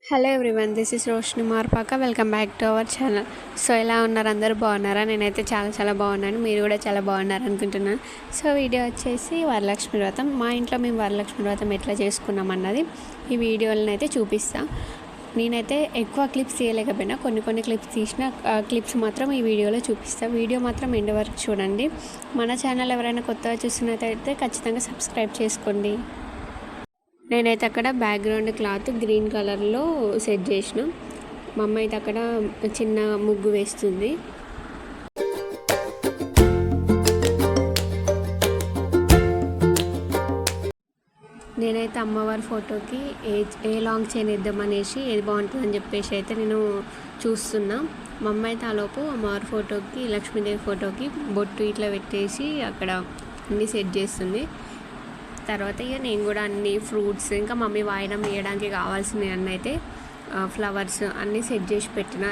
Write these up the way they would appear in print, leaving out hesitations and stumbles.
Hello everyone, this is Roshini Marpaka. Welcome back to our channel. So ఎలా ఉన్నారు? అందరూ బాగున్నారా? నేనైతే చాలా బాగున్నాను. మీరు కూడా చాలా బాగున్నారు అనుకుంటున్నాను. సో వీడియో వచ్చేసి వరలక్ష్మి వ్రతం. మా ఇంట్లో మేము వరలక్ష్మి వ్రతం ఎట్లా చేసుకున్నాం అన్నది ఈ వీడియోలను అయితే చూపిస్తాను. నేనైతే ఎక్కువ క్లిప్స్ తీయలేకపోయినా కొన్ని క్లిప్స్ తీసిన క్లిప్స్ మాత్రం ఈ వీడియోలో చూపిస్తాను. వీడియో మాత్రం ఎండ్ వరకు చూడండి. మన ఛానల్ ఎవరైనా కొత్తగా చూస్తున్నట్టయితే ఖచ్చితంగా సబ్స్క్రైబ్ చేసుకోండి. నేనైతే అక్కడ బ్యాక్గ్రౌండ్ క్లాత్ గ్రీన్ కలర్లో సెట్ చేసిన. మా అమ్మ అయితే అక్కడ చిన్న ముగ్గు వేస్తుంది. నేనైతే అమ్మవారి ఫోటోకి ఏ లాంగ్ చైన్ వేద్దామనేసి ఏది బాగుంటుందని చెప్పేసి అయితే నేను చూస్తున్నా. మా అమ్మ అయితే ఆలోపు అమ్మవారి ఫోటోకి, లక్ష్మీదేవి ఫోటోకి బొట్టు ఇట్లా పెట్టేసి అక్కడ అన్నీ సెట్ చేస్తుంది. తర్వాత ఇక నేను కూడా అన్ని ఫ్రూట్స్, ఇంకా మమ్మీ వాయినం వేయడానికి కావాల్సినవి అన్నీ అయితే ఫ్లవర్స్ అన్నీ సెట్ చేసి పెట్టిన.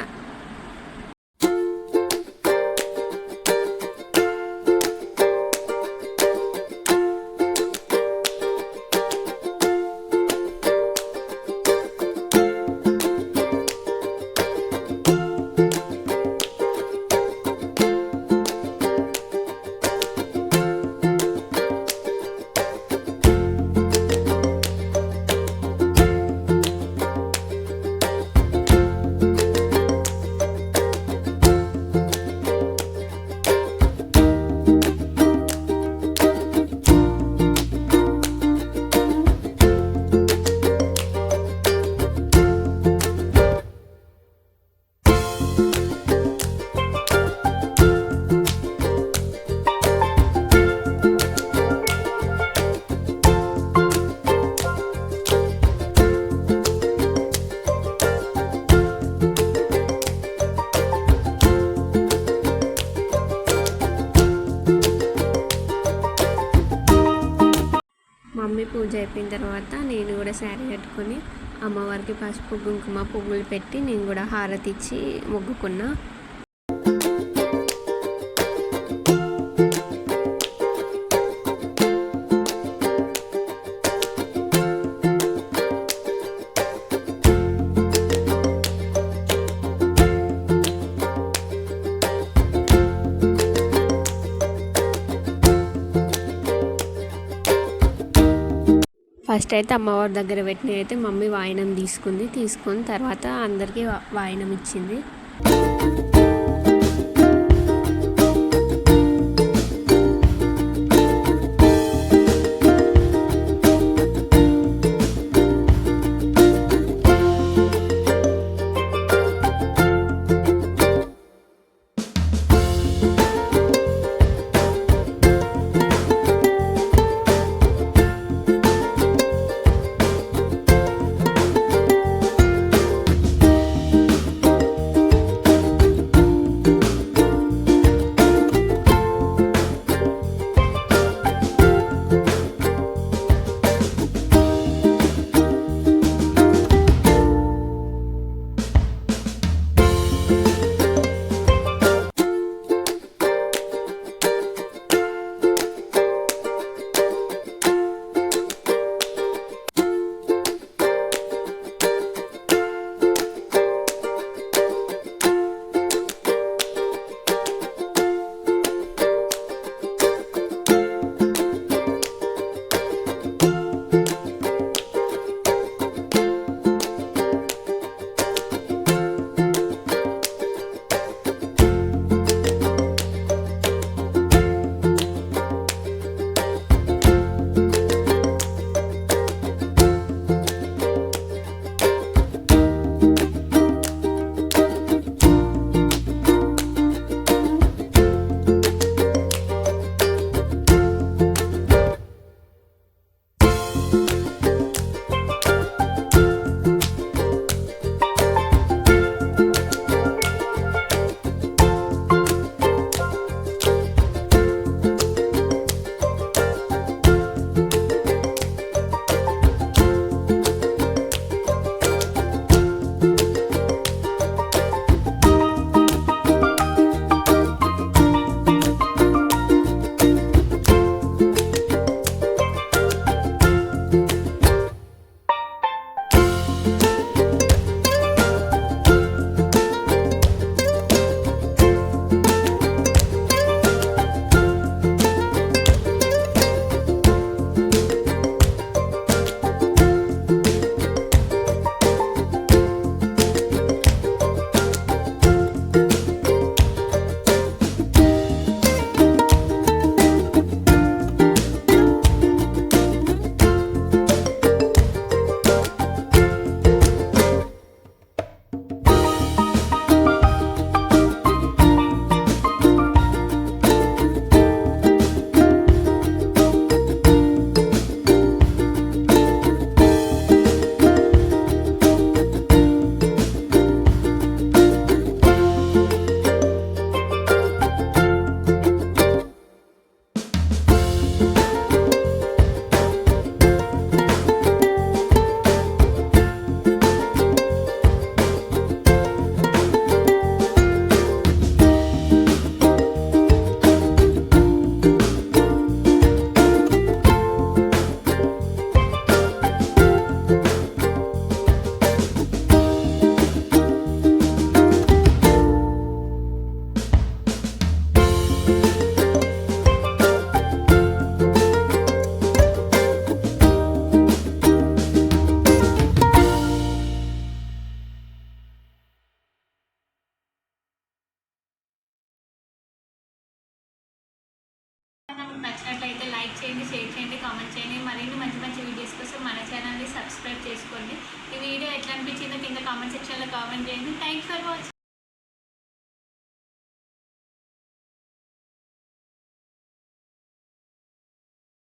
మమ్మీ పూజ అయిపోయిన తర్వాత నేను కూడా శారీ కట్టుకొని అమ్మవారికి పసుపు కుంకుమ పువ్వులు పెట్టి నేను కూడా హారతి ఇచ్చి మొక్కుకున్నా. ఫస్ట్ అయితే అమ్మవారి దగ్గర పెట్టిన అయితే మమ్మీ వాయినం తీసుకొని తర్వాత అందరికీ వాయినం ఇచ్చింది. సబ్స్క్రైబ్ చేసుకోండి. ఈ వీడియో ఎట్లా అనిపించిందో కింద కామెంట్ సెక్షన్లో కామెంట్ చేయండి. Thanks for watching.